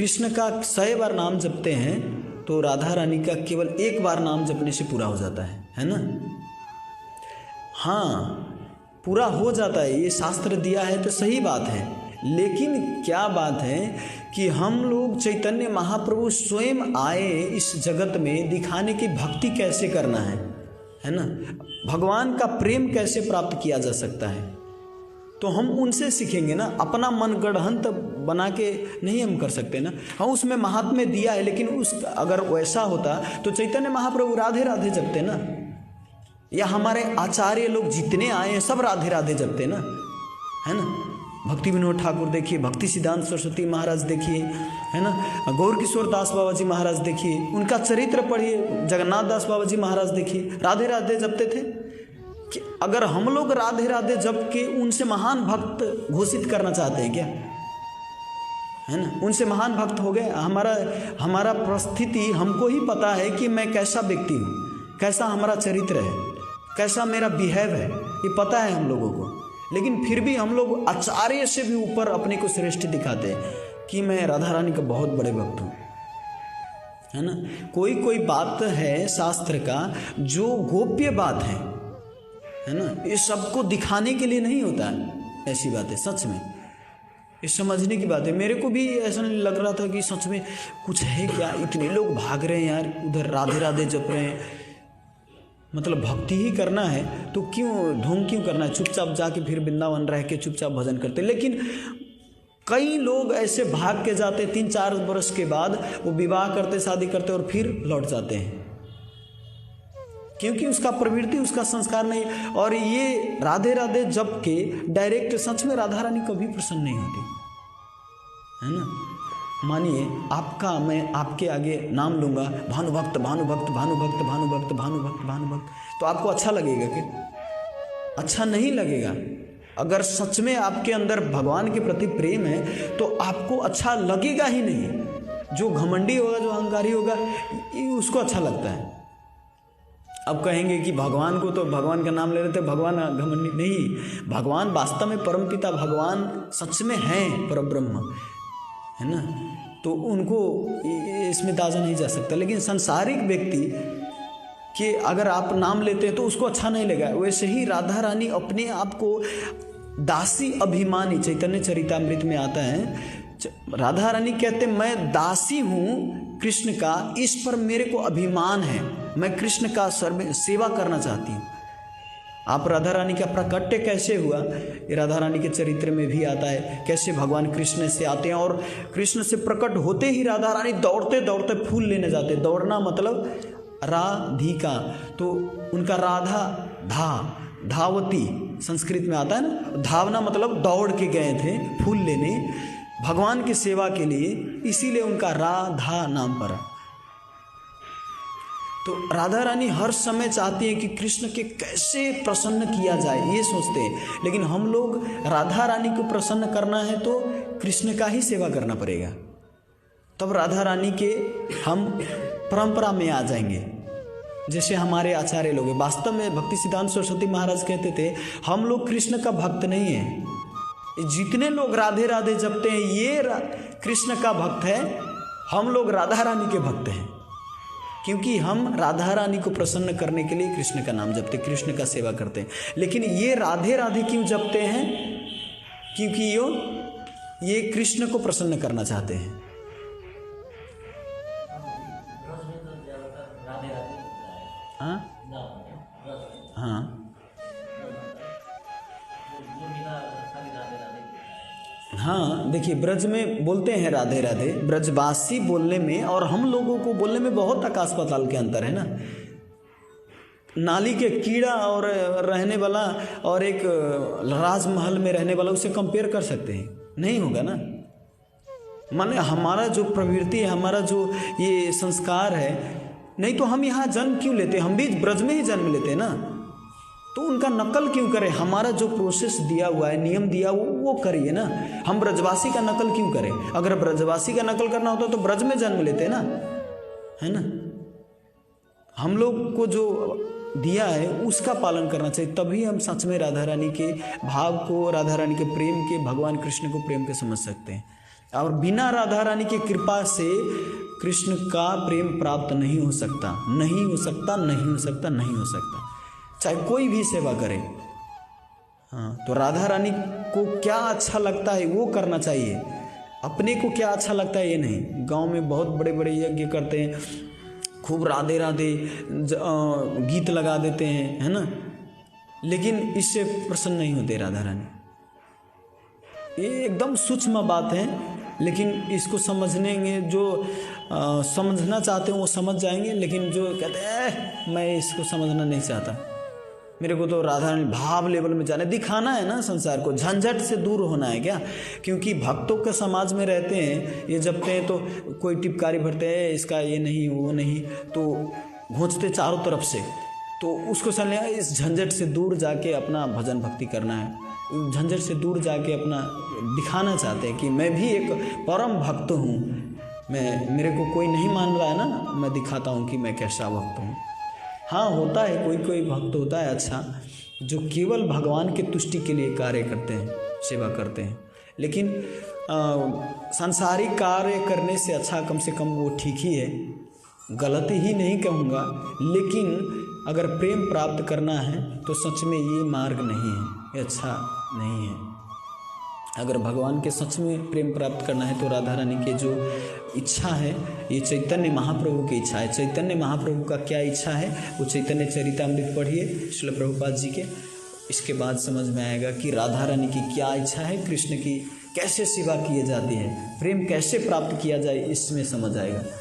कृष्ण का 100 बार नाम जपते हैं तो राधा रानी का केवल 1 बार नाम जपने से पूरा हो जाता है ना। हाँ, पूरा हो जाता है, ये शास्त्र दिया है तो सही बात है। लेकिन क्या बात है कि हम लोग चैतन्य महाप्रभु स्वयं आए इस जगत में दिखाने की भक्ति कैसे करना है ना, भगवान का प्रेम कैसे प्राप्त किया जा सकता है, तो हम उनसे सीखेंगे ना। अपना मन गढ़ंत बना के नहीं हम कर सकते ना। हाँ, उसमें महात्म्य दिया है, लेकिन उस अगर वैसा होता तो चैतन्य महाप्रभु राधे राधे जपते ना, या हमारे आचार्य लोग जितने आए हैं सब राधे राधे जपते ना, है ना। भक्ति विनोद ठाकुर देखिए, भक्ति सिद्धांत सरस्वती महाराज देखिए, है ना, गौर किशोर दास बाबा जी महाराज देखिए, उनका चरित्र पढ़िए, जगन्नाथ दास बाबा जी महाराज देखिए, राधे राधे जपते थे। कि अगर हम लोग राधे राधे जप के उनसे महान भक्त घोषित करना चाहते हैं क्या, है ना, उनसे महान भक्त हो गए। हमारा परिस्थिति हमको ही पता है कि मैं कैसा व्यक्ति हूँ, कैसा हमारा चरित्र है, कैसा मेरा बिहेव है, ये पता है हम लोगों को। लेकिन फिर भी हम लोग आचार्य से भी ऊपर अपने को श्रेष्ठ दिखाते हैं कि मैं राधा रानी का बहुत बड़े भक्त हूँ, है ना। कोई बात है शास्त्र का जो गोप्य बात है ना, ये सबको दिखाने के लिए नहीं होता है। ऐसी बात है, सच में ये समझने की बात है। मेरे को भी ऐसा लग रहा था कि सच में कुछ है क्या, इतने लोग भाग रहे हैं यार, उधर राधे राधे जप रहे हैं, मतलब भक्ति ही करना है तो क्यों ढोंग क्यों करना है, चुपचाप जाके फिर वृंदावन रह के चुपचाप भजन करते। लेकिन कई लोग ऐसे भाग के जाते, 3-4 वर्ष के बाद वो विवाह करते, शादी करते और फिर लौट जाते हैं, क्योंकि उसका प्रवृत्ति, उसका संस्कार नहीं। और ये राधे राधे जप के डायरेक्ट सच में राधा रानी कभी प्रसन्न नहीं होती, है ना। मानिए आपका, मैं आपके आगे नाम लूँगा, भानुभक्त भानुभक्त भानुभक्त भानुभक्त भानुभक्त भानुभक्त, तो आपको अच्छा लगेगा क्या? अच्छा नहीं लगेगा। अगर सच में आपके अंदर भगवान के प्रति प्रेम है तो आपको अच्छा लगेगा ही नहीं। जो घमंडी होगा, जो अहंकारी होगा, उसको अच्छा लगता है। अब कहेंगे कि भगवान को तो भगवान का नाम ले रहे थे, भगवान घमंडी नहीं। भगवान वास्तव में परमपिता भगवान सच में हैं, परब्रह्म, है ना, तो उनको इसमें दाजा नहीं जा सकता। लेकिन सांसारिक व्यक्ति कि अगर आप नाम लेते हैं तो उसको अच्छा नहीं लगेगा। वैसे ही राधा रानी अपने आप को दासी अभिमानी, चैतन्य चरितामृत में आता है, राधा रानी कहते मैं दासी हूँ कृष्ण का, इस पर मेरे को अभिमान है, मैं कृष्ण का सेवा करना चाहती हूँ। आप राधा रानी का प्राकट्य कैसे हुआ, ये राधा रानी के चरित्र में भी आता है, कैसे भगवान कृष्ण से आते हैं और कृष्ण से प्रकट होते ही राधा रानी दौड़ते दौड़ते फूल लेने जाते। दौड़ना मतलब राधिका, तो उनका राधा धावती संस्कृत में आता है ना, धावना मतलब दौड़ के गए थे फूल लेने भगवान की सेवा के लिए, इसीलिए उनका राधा नाम पड़ा। तो राधा रानी हर समय चाहती है कि कृष्ण के कैसे प्रसन्न किया जाए, ये सोचते हैं। लेकिन हम लोग राधा रानी को प्रसन्न करना है तो कृष्ण का ही सेवा करना पड़ेगा, तब राधा रानी के हम परंपरा में आ जाएंगे। जैसे हमारे आचार्य लोग, वास्तव में भक्ति सिद्धांत सरस्वती महाराज कहते थे हम लोग कृष्ण का भक्त नहीं है। जितने लोग राधे राधे जपते हैं ये कृष्ण का भक्त है, हम लोग राधा रानी के भक्त हैं, क्योंकि हम राधा रानी को प्रसन्न करने के लिए कृष्ण का नाम जपते, कृष्ण का सेवा करते हैं। लेकिन ये राधे राधे क्यों जपते हैं? क्योंकि ये कृष्ण को प्रसन्न करना चाहते हैं। हाँ हाँ, देखिए ब्रज में बोलते हैं राधे राधे, ब्रजवासी बोलने में और हम लोगों को बोलने में बहुत आकाश पाताल के अंतर है ना। नाली के कीड़ा और रहने वाला और एक राजमहल में रहने वाला, उसे कंपेयर कर सकते हैं? नहीं होगा ना। माने हमारा जो प्रवृत्ति है, हमारा जो ये संस्कार है, नहीं तो हम यहाँ जन्म क्यों लेते? हम भी ब्रज में ही जन्म लेते हैं ना, तो उनका नकल क्यों करें? हमारा जो प्रोसेस दिया हुआ है, नियम दिया वो करिए ना। हम ब्रजवासी का नकल क्यों करें? अगर ब्रजवासी का नकल करना होता तो ब्रज में जन्म लेते ना, है ना। हम लोग को जो दिया है उसका पालन करना चाहिए, तभी हम सच में राधा रानी के भाव को, राधा रानी के प्रेम के, भगवान कृष्ण को प्रेम के समझ सकते हैं। और बिना राधा रानी की कृपा से कृष्ण का प्रेम प्राप्त नहीं हो सकता, नहीं हो सकता, नहीं हो सकता, नहीं हो सकता, चाहे कोई भी सेवा करे। हाँ, तो राधा रानी को क्या अच्छा लगता है वो करना चाहिए, अपने को क्या अच्छा लगता है ये नहीं। गांव में बहुत बड़े बड़े यज्ञ करते हैं, खूब राधे राधे गीत लगा देते हैं, है ना, लेकिन इससे प्रसन्न नहीं होते राधा रानी। ये एकदम सूक्ष्म बात है, लेकिन इसको समझने जो समझना चाहते हैं वो समझ जाएंगे, लेकिन जो कहते हैं मैं इसको समझना नहीं चाहता, मेरे को तो राधा रानी भाव लेवल में जाना, दिखाना है ना, संसार को झंझट से दूर होना है क्या। क्योंकि भक्तों के समाज में रहते हैं, ये जपते हैं तो कोई टिपकारी भरते हैं, इसका ये नहीं वो नहीं, तो घोंचते चारों तरफ से, तो उसको समझ इस झंझट से दूर जाके अपना भजन भक्ति करना है, झंझट से दूर जाके अपना दिखाना चाहते हैं कि मैं भी एक परम भक्त हूँ, मेरे को कोई नहीं मान रहा है ना, मैं दिखाता हूँ कि मैं कैसा भक्त हूँ। हाँ, होता है कोई कोई भक्त होता है अच्छा, जो केवल भगवान के तुष्टि के लिए कार्य करते हैं, सेवा करते हैं, लेकिन सांसारिक कार्य करने से अच्छा कम से कम वो ठीक ही है, गलत ही नहीं कहूँगा, लेकिन अगर प्रेम प्राप्त करना है तो सच में ये मार्ग नहीं है, ये अच्छा नहीं है। अगर भगवान के सच में प्रेम प्राप्त करना है तो राधा रानी की जो इच्छा है, ये चैतन्य महाप्रभु की इच्छा है। चैतन्य महाप्रभु का क्या इच्छा है, वो चैतन्य चरितामृत पढ़िए श्रील प्रभुपाद जी के, इसके बाद समझ में आएगा कि राधा रानी की क्या इच्छा है, कृष्ण की कैसे सेवा की जाती है, प्रेम कैसे प्राप्त किया जाए, इसमें समझ आएगा।